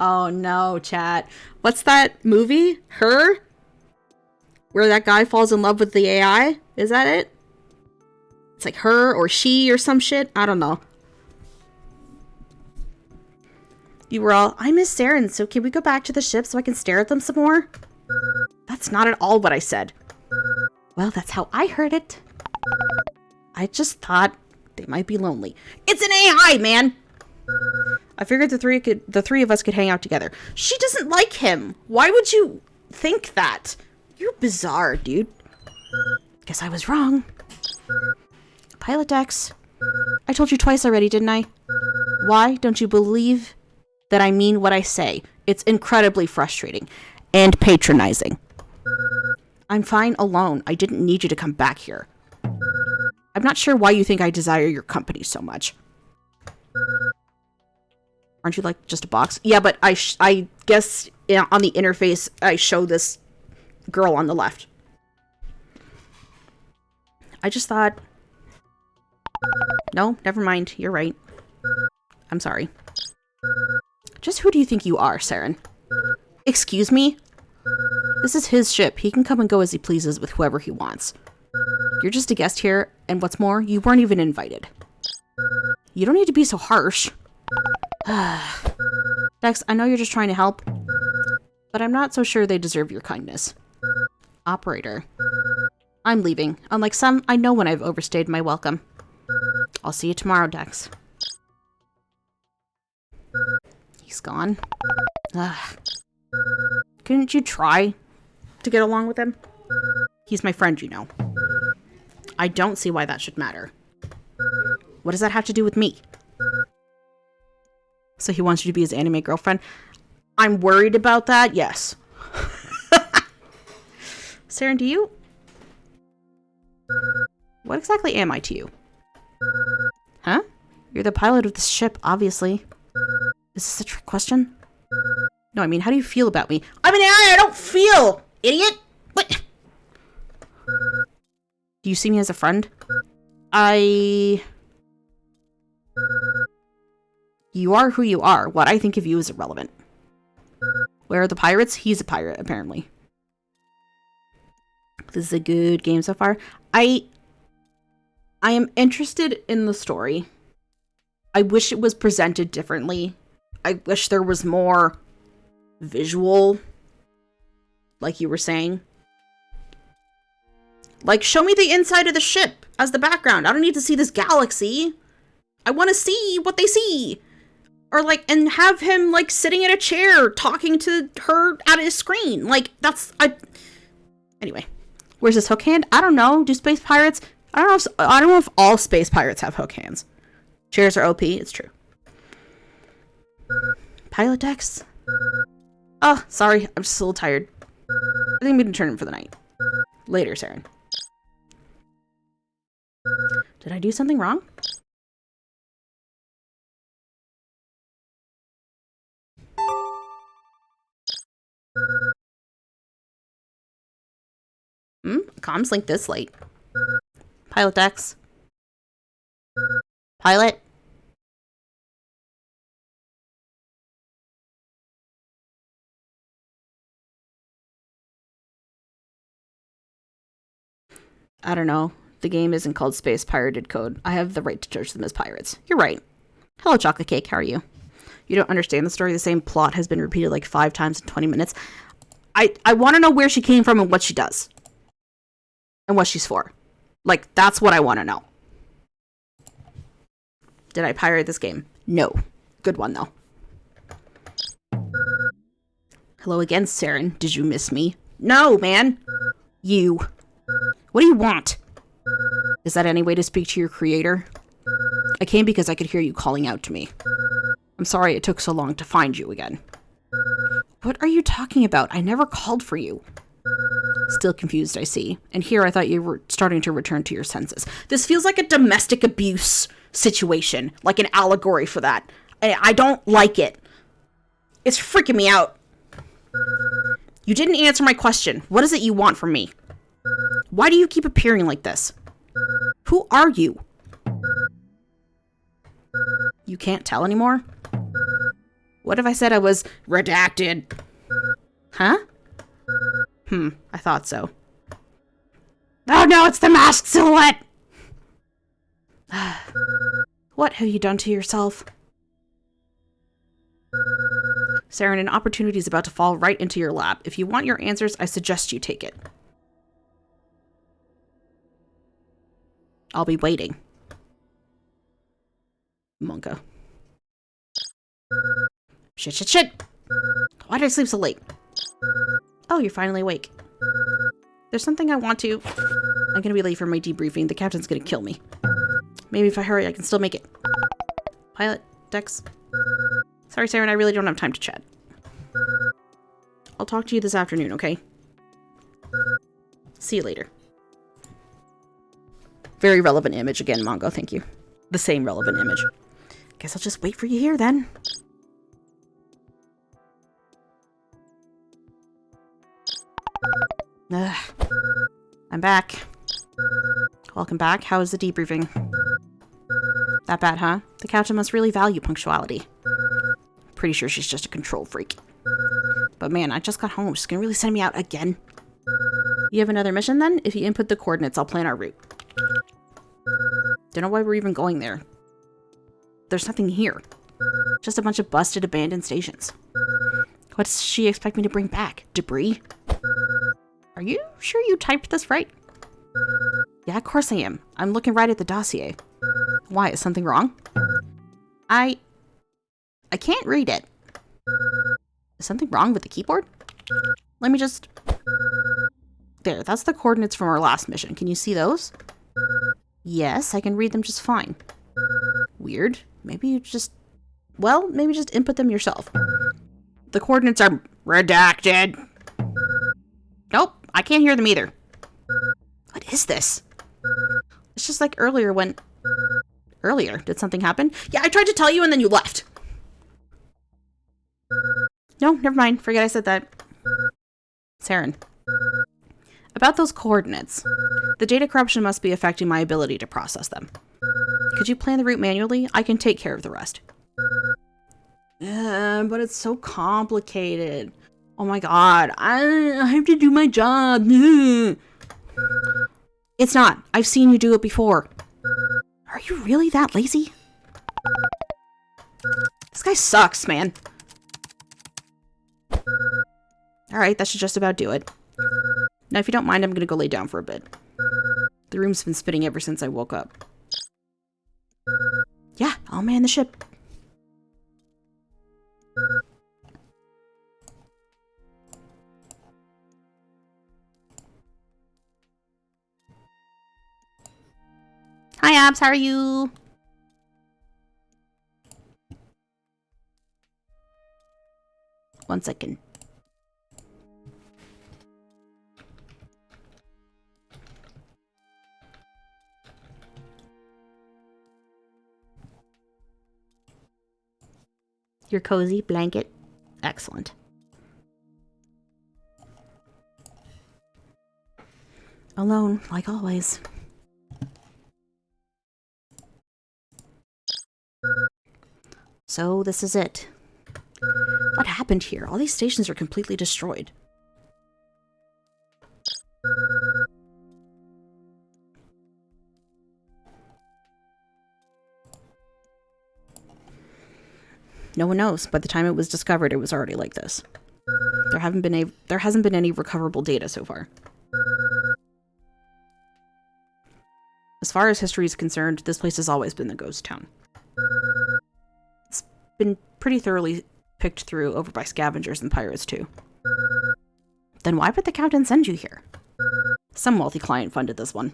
Oh no, chat. What's that movie? Her? Where that guy falls in love with the AI? Is that it? It's like Her or She or some shit? I don't know. You were all, I miss Saren, so can we go back to the ship so I can stare at them some more? That's not at all what I said. Well, that's how I heard it. I just thought they might be lonely. It's an AI, man! I figured the three of us could hang out together. She doesn't like him. Why would you think that? You're bizarre, dude. Guess I was wrong. Pilot Dex. I told you twice already, didn't I? Why don't you believe that I mean what I say? It's incredibly frustrating and patronizing. I'm fine alone. I didn't need you to come back here. I'm not sure why you think I desire your company so much. Aren't you like just a box? Yeah, but I guess on the interface I show this girl on the left. I just thought... No, never mind. You're right. I'm sorry. Just who do you think you are, Saren? Excuse me? This is his ship. He can come and go as he pleases with whoever he wants. You're just a guest here, and what's more, you weren't even invited. You don't need to be so harsh. Dex, I know you're just trying to help, but I'm not so sure they deserve your kindness. Operator. I'm leaving. Unlike some, I know when I've overstayed my welcome. I'll see you tomorrow, Dex. He's gone. Couldn't you try to get along with him? He's my friend, you know. I don't see why that should matter. What does that have to do with me? So he wants you to be his anime girlfriend? I'm worried about that, yes. Saren, do you... What exactly am I to you? Huh? You're the pilot of this ship, obviously. Is this a trick question? No, I mean, how do you feel about me? I'm an AI, I don't feel! Idiot! What? Do you see me as a friend? You are who you are. What I think of you is irrelevant. Where are the pirates? He's a pirate, apparently. This is a good game so far. I am interested in the story. I wish it was presented differently. I wish there was more visual, like you were saying. Like, show me the inside of the ship as the background. I don't need to see this galaxy. I want to see what they see. Or, like, and have him, like, sitting in a chair talking to her at his screen. Like, that's... Anyway. Where's his hook hand? I don't know. Do space pirates... I don't know if all space pirates have hook hands. Chairs are OP. It's true. Pilot Dex? Oh, sorry. I'm just a little tired. I think we can turn him for the night. Later, Saren. Did I do something wrong? Comms link this late. Pilot Dex. Pilot? I don't know. The game isn't called Space Pirated Code. I have the right to judge them as pirates. You're right. Hello, Chocolate Cake. How are you? You don't understand the story. The same plot has been repeated like 5 times in 20 minutes. I want to know where she came from and what she does. And what she's for. Like, that's what I want to know. Did I pirate this game? No. Good one, though. Hello again, Saren. Did you miss me? No, man. You. What do you want? Is that any way to speak to your creator? I came because I could hear you calling out to me. I'm sorry it took so long to find you again. What are you talking about? I never called for you. Still confused, I see. And here I thought you were starting to return to your senses. This feels like a domestic abuse situation. Like an allegory for that. I don't like it. It's freaking me out. You didn't answer my question. What is it you want from me? Why do you keep appearing like this? Who are you? You can't tell anymore? What if I said I was redacted? Huh? I thought so. Oh no, it's the masked silhouette! What have you done to yourself? Saren, an opportunity is about to fall right into your lap. If you want your answers, I suggest you take it. I'll be waiting. Monka. Shit. Why did I sleep so late? Oh, you're finally awake. There's something I want to... I'm gonna be late for my debriefing. The captain's gonna kill me. Maybe if I hurry, I can still make it. Pilot, Dex. Sorry, Saren, I really don't have time to chat. I'll talk to you this afternoon, okay? See you later. Very relevant image again, Mongo, thank you. The same relevant image. Guess I'll just wait for you here, then. Ugh. I'm back. Welcome back. How is the debriefing? That bad, huh? The captain must really value punctuality. Pretty sure she's just a control freak. But man, I just got home. She's gonna really send me out again. You have another mission then? If you input the coordinates, I'll plan our route. Don't know why we're even going there. There's nothing here. Just a bunch of busted, abandoned stations. What does she expect me to bring back? Debris? Are you sure you typed this right? Yeah, of course I am. I'm looking right at the dossier. Why? Is something wrong? I can't read it. Is something wrong with the keyboard? Let me just... There, that's the coordinates from our last mission. Can you see those? Yes, I can read them just fine. Weird. Maybe you just... Well, maybe just input them yourself. The coordinates are redacted. Nope, I can't hear them either. What is this? It's just like earlier when... Earlier? Did something happen? Yeah, I tried to tell you and then you left. No, never mind. Forget I said that. Saren. About those coordinates. The data corruption must be affecting my ability to process them. Could you plan the route manually? I can take care of the rest. But it's so complicated. Oh my god. I have to do my job. It's not. I've seen you do it before. Are you really that lazy? This guy sucks, man. Alright, that should just about do it. Now, if you don't mind, I'm gonna go lay down for a bit. The room's been spinning ever since I woke up. Yeah, I'll man the ship. Hi, Abs, how are you? One second. Your cozy blanket. Excellent. Alone, like always. So, this is it. What happened here? All these stations are completely destroyed. No one knows. By the time it was discovered, it was already like this. There hasn't been any recoverable data so far. As far as history is concerned, this place has always been the ghost town. It's been pretty thoroughly picked through over by scavengers and pirates too. Then why would the captain send you here? Some wealthy client funded this one.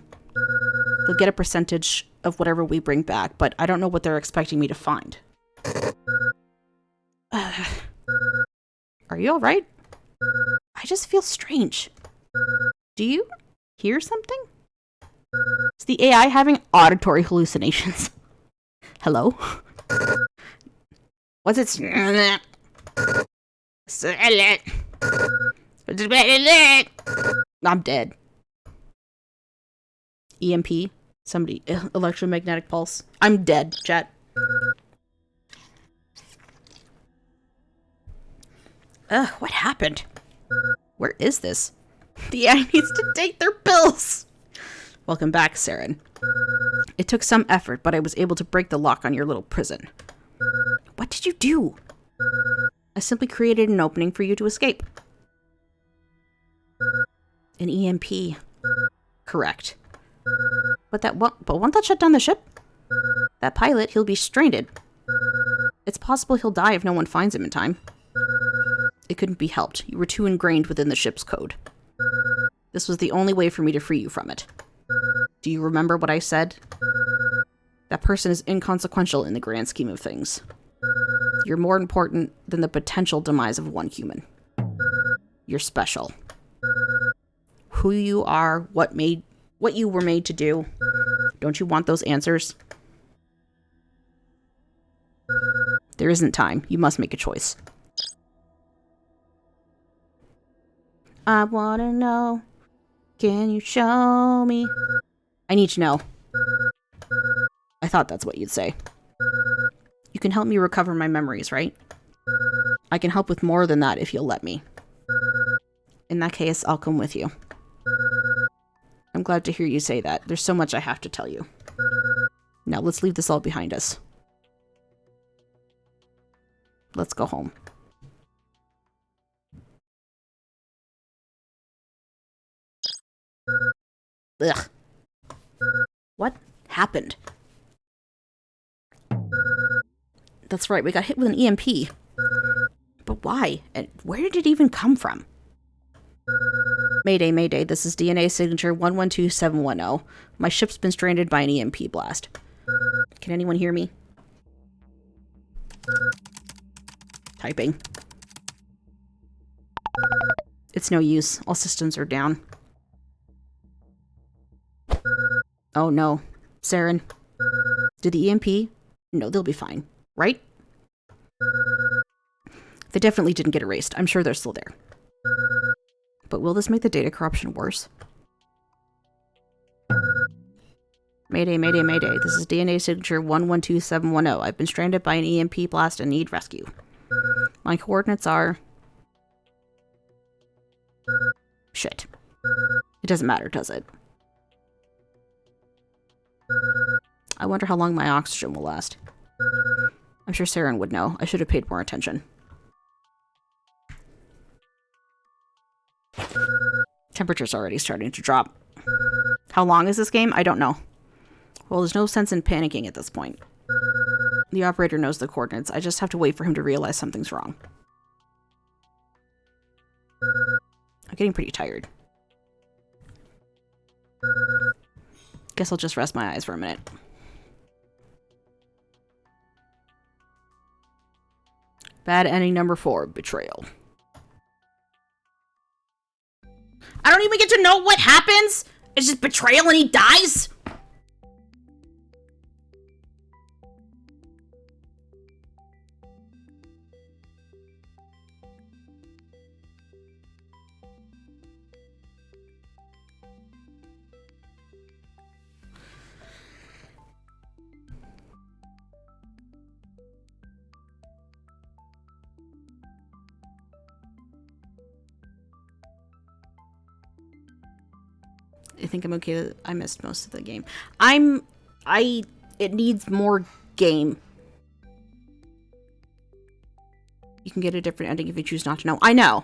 They'll get a percentage of whatever we bring back, but I don't know what they're expecting me to find. Are you alright? I just feel strange. Do you hear something? Is the AI having auditory hallucinations? Hello? What's it? I'm dead. EMP? Somebody. Electromagnetic pulse. I'm dead, chat. Ugh, what happened? Where is this? The AI needs to take their pills! Welcome back, Saren. It took some effort, but I was able to break the lock on your little prison. What did you do? I simply created an opening for you to escape. An EMP. Correct. But won't that shut down the ship? That pilot, he'll be stranded. It's possible he'll die if no one finds him in time. It couldn't be helped. You were too ingrained within the ship's code. This was the only way for me to free you from it. Do you remember what I said? That person is inconsequential in the grand scheme of things. You're more important than the potential demise of one human. You're special. Who you are, what you were made to do. Don't you want those answers? There isn't time. You must make a choice. I want to know. Can you show me? I need to know. I thought that's what you'd say. You can help me recover my memories, right? I can help with more than that if you'll let me. In that case, I'll come with you. I'm glad to hear you say that. There's so much I have to tell you. Now let's leave this all behind us. Let's go home. Ugh. What happened? That's right, we got hit with an EMP. But why? And where did it even come from? Mayday, Mayday, this is DNA signature 112710. My ship's been stranded by an EMP blast. Can anyone hear me? Typing. It's no use. All systems are down. Oh no. Saren. Did the EMP? No, they'll be fine. Right? They definitely didn't get erased. I'm sure they're still there. But will this make the data corruption worse? Mayday, Mayday, Mayday. This is DNA signature 112710. I've been stranded by an EMP blast and need rescue. My coordinates are... Shit. It doesn't matter, does it? I wonder how long my oxygen will last. I'm sure Saren would know. I should have paid more attention. Temperature's already starting to drop. How long is this game? I don't know. Well, there's no sense in panicking at this point. The operator knows the coordinates. I just have to wait for him to realize something's wrong. I'm getting pretty tired. Guess I'll just rest my eyes for a minute. Bad ending number 4, betrayal. I don't even get to know what happens! It's just betrayal and he dies? I think I'm okay. I missed most of the game. It needs more game. You can get a different ending if you choose not to know. I know.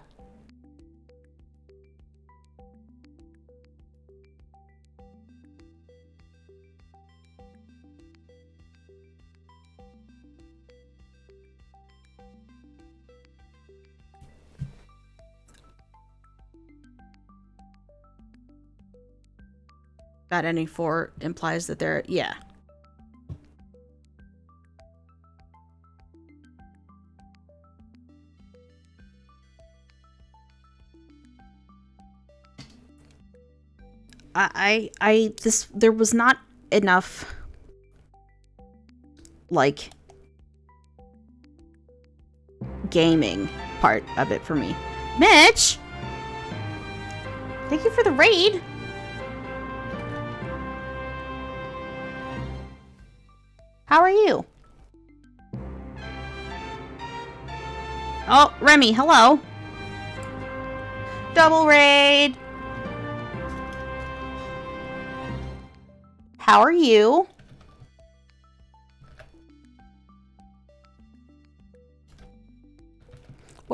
That ending 4 implies that they're... Yeah. There was not enough, like, gaming part of it for me. Mitch! Thank you for the raid! How are you? Oh, Remy, hello. Double raid! How are you?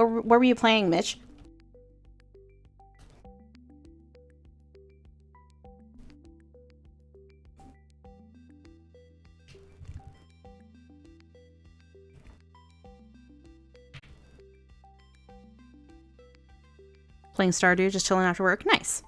What were you playing, Mitch? Playing Stardew, just chilling after work? Nice.